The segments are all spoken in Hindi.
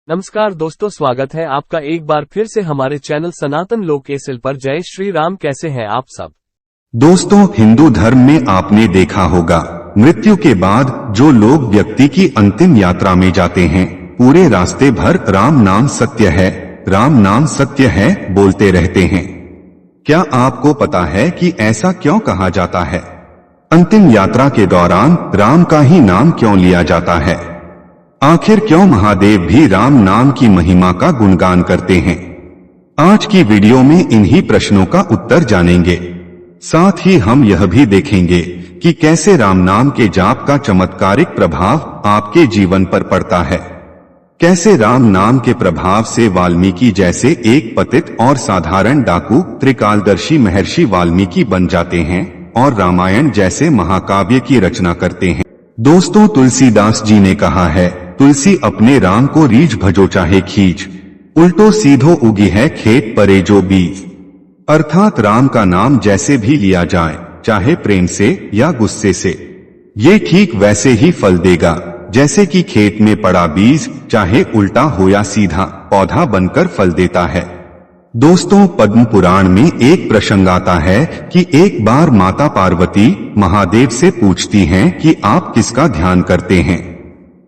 नमस्कार दोस्तों, स्वागत है आपका एक बार फिर से हमारे चैनल सनातन लोक एसएल पर। जय श्री राम। कैसे हैं आप सब दोस्तों, हिंदू धर्म में आपने देखा होगा मृत्यु के बाद जो लोग व्यक्ति की अंतिम यात्रा में जाते हैं, पूरे रास्ते भर राम नाम सत्य है, राम नाम सत्य है बोलते रहते हैं। क्या आपको पता है कि ऐसा क्यों कहा जाता है? अंतिम यात्रा के दौरान राम का ही नाम क्यों लिया जाता है? आखिर क्यों महादेव भी राम नाम की महिमा का गुणगान करते हैं? आज की वीडियो में इन्हीं प्रश्नों का उत्तर जानेंगे। साथ ही हम यह भी देखेंगे कि कैसे राम नाम के जाप का चमत्कारिक प्रभाव आपके जीवन पर पड़ता है। कैसे राम नाम के प्रभाव से वाल्मीकि जैसे एक पतित और साधारण डाकू त्रिकालदर्शी महर्षि वाल्मीकि बन जाते हैं और रामायण जैसे महाकाव्य की रचना करते हैं। दोस्तों, तुलसीदास जी ने कहा है, तुलसी अपने राम को रीझ भजो चाहे खींच, उल्टो सीधो उगी है खेत परे जो बीज। अर्थात राम का नाम जैसे भी लिया जाए, चाहे प्रेम से या गुस्से से, ये ठीक वैसे ही फल देगा जैसे कि खेत में पड़ा बीज, चाहे उल्टा हो या सीधा, पौधा बनकर फल देता है। दोस्तों, पद्म पुराण में एक प्रसंग आता है कि एक बार माता पार्वती महादेव से पूछती हैं कि आप किसका ध्यान करते हैं,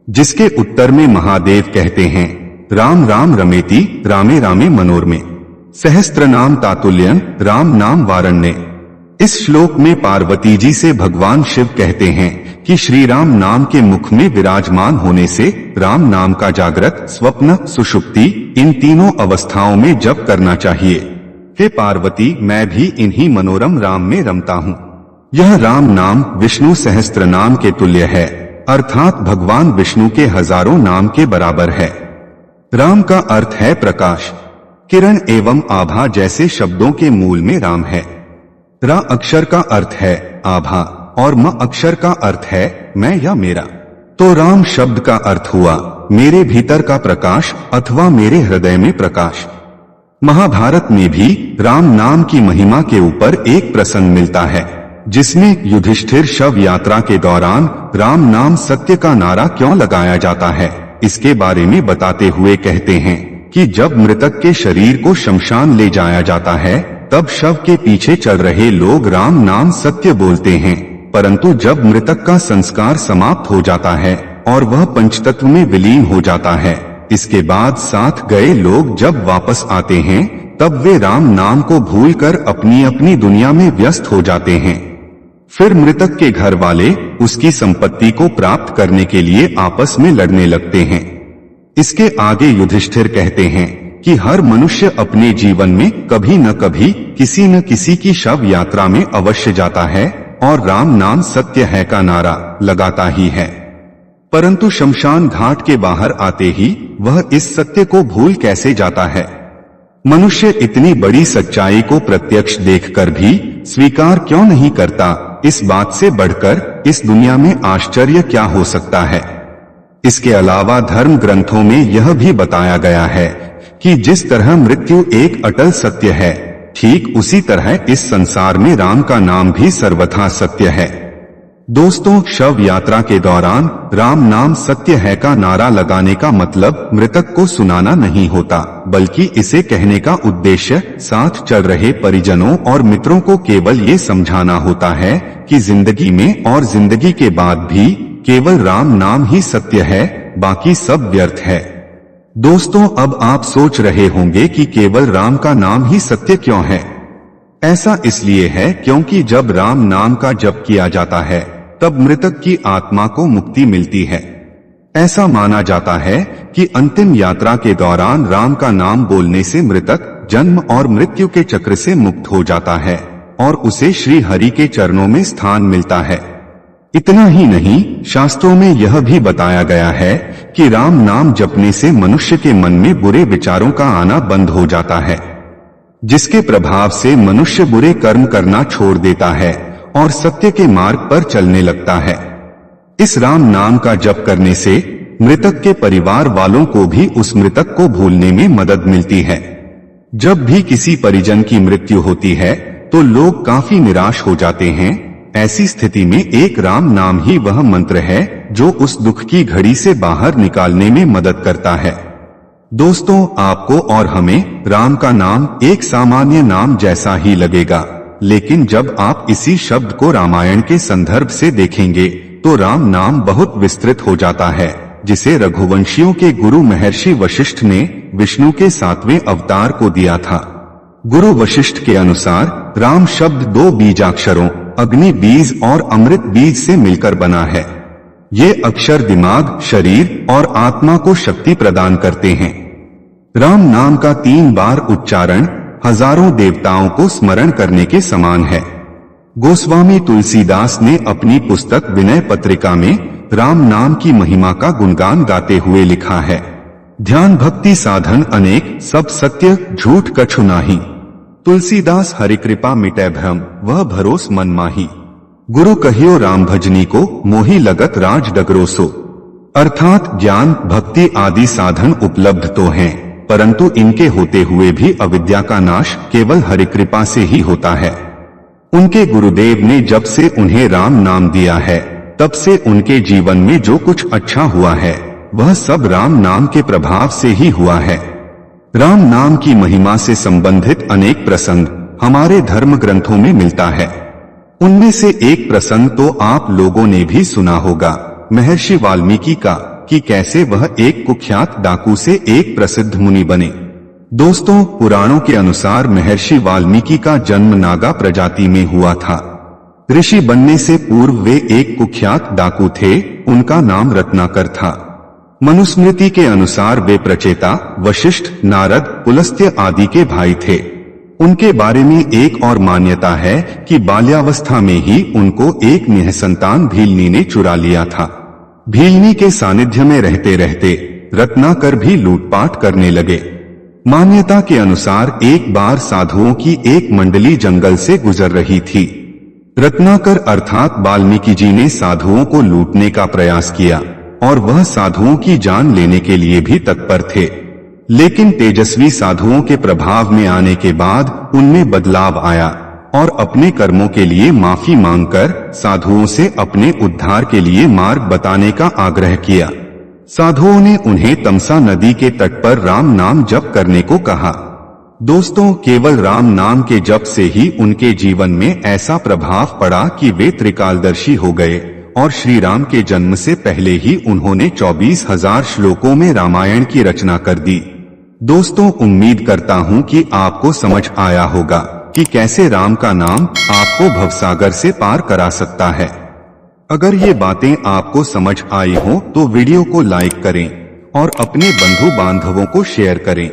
जिसके उत्तर में महादेव कहते हैं, राम राम रमेति रामे रामे मनोरमे, सहस्त्र नाम तातुल्यं राम नाम वारण्य। इस श्लोक में पार्वती जी से भगवान शिव कहते हैं कि श्री राम नाम के मुख में विराजमान होने से राम नाम का जागृत, स्वप्न, सुषुप्ति इन तीनों अवस्थाओं में जप करना चाहिए। हे पार्वती, मैं भी इन्हीं मनोरम राम में रमता हूँ। यह राम नाम विष्णु सहस्त्र नाम के तुल्य है, अर्थात भगवान विष्णु के हजारों नाम के बराबर है। राम का अर्थ है प्रकाश, किरण एवं आभा जैसे शब्दों के मूल में राम है। रा अक्षर का अर्थ है आभा और म अक्षर का अर्थ है मैं या मेरा। तो राम शब्द का अर्थ हुआ मेरे भीतर का प्रकाश अथवा मेरे हृदय में प्रकाश। महाभारत में भी राम नाम की महिमा के ऊपर एक प्रसंग मिलता है, जिसमें युधिष्ठिर शव यात्रा के दौरान राम नाम सत्य का नारा क्यों लगाया जाता है, इसके बारे में बताते हुए कहते हैं कि जब मृतक के शरीर को शमशान ले जाया जाता है, तब शव के पीछे चल रहे लोग राम नाम सत्य बोलते हैं, परंतु जब मृतक का संस्कार समाप्त हो जाता है और वह पंचतत्व में विलीन हो जाता है, इसके बाद साथ गए लोग जब वापस आते हैं, तब वे राम नाम को भूलकर अपनी अपनी दुनिया में व्यस्त हो जाते हैं। फिर मृतक के घर वाले उसकी संपत्ति को प्राप्त करने के लिए आपस में लड़ने लगते हैं। इसके आगे युधिष्ठिर कहते हैं कि हर मनुष्य अपने जीवन में कभी न कभी किसी न किसी की शव यात्रा में अवश्य जाता है और राम नाम सत्य है का नारा लगाता ही है, परंतु शमशान घाट के बाहर आते ही वह इस सत्य को भूल कैसे जाता है? मनुष्य इतनी बड़ी सच्चाई को प्रत्यक्ष देखकर भी स्वीकार क्यों नहीं करता? इस बात से बढ़कर इस दुनिया में आश्चर्य क्या हो सकता है? इसके अलावा धर्म ग्रंथों में यह भी बताया गया है कि जिस तरह मृत्यु एक अटल सत्य है, ठीक उसी तरह इस संसार में राम का नाम भी सर्वथा सत्य है। दोस्तों, शव यात्रा के दौरान राम नाम सत्य है का नारा लगाने का मतलब मृतक को सुनाना नहीं होता, बल्कि इसे कहने का उद्देश्य साथ चल रहे परिजनों और मित्रों को केवल ये समझाना होता है कि जिंदगी में और जिंदगी के बाद भी केवल राम नाम ही सत्य है, बाकी सब व्यर्थ है। दोस्तों, अब आप सोच रहे होंगे कि केवल राम का नाम ही सत्य क्यों है? ऐसा इसलिए है क्योंकि जब राम नाम का जप किया जाता है, तब मृतक की आत्मा को मुक्ति मिलती है। ऐसा माना जाता है कि अंतिम यात्रा के दौरान राम का नाम बोलने से मृतक जन्म और मृत्यु के चक्र से मुक्त हो जाता है और उसे श्री हरि के चरणों में स्थान मिलता है। इतना ही नहीं, शास्त्रों में यह भी बताया गया है कि राम नाम जपने से मनुष्य के मन में बुरे विचारों का आना बंद हो जाता है, जिसके प्रभाव से मनुष्य बुरे कर्म करना छोड़ देता है और सत्य के मार्ग पर चलने लगता है। इस राम नाम का जप करने से मृतक के परिवार वालों को भी उस मृतक को भूलने में मदद मिलती है। जब भी किसी परिजन की मृत्यु होती है तो लोग काफी निराश हो जाते हैं। ऐसी स्थिति में एक राम नाम ही वह मंत्र है जो उस दुख की घड़ी से बाहर निकालने में मदद करता है। दोस्तों, आपको और हमें राम का नाम एक सामान्य नाम जैसा ही लगेगा, लेकिन जब आप इसी शब्द को रामायण के संदर्भ से देखेंगे तो राम नाम बहुत विस्तृत हो जाता है, जिसे रघुवंशियों के गुरु महर्षि वशिष्ठ ने विष्णु के 7वें अवतार को दिया था। गुरु वशिष्ठ के अनुसार राम शब्द 2 बीजाक्षरों अग्नि बीज और अमृत बीज से मिलकर बना है। ये अक्षर दिमाग, शरीर और आत्मा को शक्ति प्रदान करते हैं। राम नाम का 3 बार उच्चारण हजारों देवताओं को स्मरण करने के समान है। गोस्वामी तुलसीदास ने अपनी पुस्तक विनय पत्रिका में राम नाम की महिमा का गुणगान गाते हुए लिखा है, ध्यान भक्ति साधन अनेक, सब सत्य झूठ कछु नाही। तुलसीदास हरि कृपा मिटै भ्रम, वह भरोस मन माही। गुरु कहियो राम भजनी को, मोहि लगत राज डगरोसो। अर्थात ज्ञान, भक्ति आदि साधन उपलब्ध तो हैं, परंतु इनके होते हुए भी अविद्या का नाश केवल हरि कृपा से ही होता है। उनके गुरुदेव ने जब से उन्हें राम नाम दिया है, तब से उनके जीवन में जो कुछ अच्छा हुआ है वह सब राम नाम के प्रभाव से ही हुआ है। राम नाम की महिमा से संबंधित अनेक प्रसंग हमारे धर्म ग्रंथों में मिलता है। उनमें से एक प्रसंग तो आप लोगों ने भी सुना होगा, महर्षि वाल्मीकि का, कि कैसे वह एक कुख्यात डाकू से एक प्रसिद्ध मुनि बने। दोस्तों, पुराणों के अनुसार महर्षि वाल्मीकि का जन्म नागा प्रजाति में हुआ था। ऋषि बनने से पूर्व वे एक कुख्यात डाकू थे, उनका नाम रत्नाकर था। मनुस्मृति के अनुसार वे प्रचेता, वशिष्ठ, नारद, पुलस्त्य आदि के भाई थे। उनके बारे में एक और मान्यता है कि बाल्यावस्था में ही उनको एक निःसंतान भीलनी ने चुरा लिया था। भीलनी के सानिध्य में रहते रहते रत्नाकर भी लूटपाट करने लगे। मान्यता के अनुसार एक बार साधुओं की एक मंडली जंगल से गुजर रही थी। रत्नाकर अर्थात वाल्मीकि जी ने साधुओं को लूटने का प्रयास किया और वह साधुओं की जान लेने के लिए भी तत्पर थे, लेकिन तेजस्वी साधुओं के प्रभाव में आने के बाद उनमें बदलाव आया और अपने कर्मों के लिए माफी मांगकर साधुओं से अपने उद्धार के लिए मार्ग बताने का आग्रह किया। साधुओं ने उन्हें तमसा नदी के तट पर राम नाम जप करने को कहा। दोस्तों, केवल राम नाम के जप से ही उनके जीवन में ऐसा प्रभाव पड़ा कि वे त्रिकालदर्शी हो गए और श्री राम के जन्म से पहले ही उन्होंने 24,000 श्लोकों में रामायण की रचना कर दी। दोस्तों, उम्मीद करता हूँ कि आपको समझ आया होगा कि कैसे राम का नाम आपको भवसागर से पार करा सकता है। अगर ये बातें आपको समझ आई हो तो वीडियो को लाइक करें और अपने बंधु बांधवों को शेयर करें।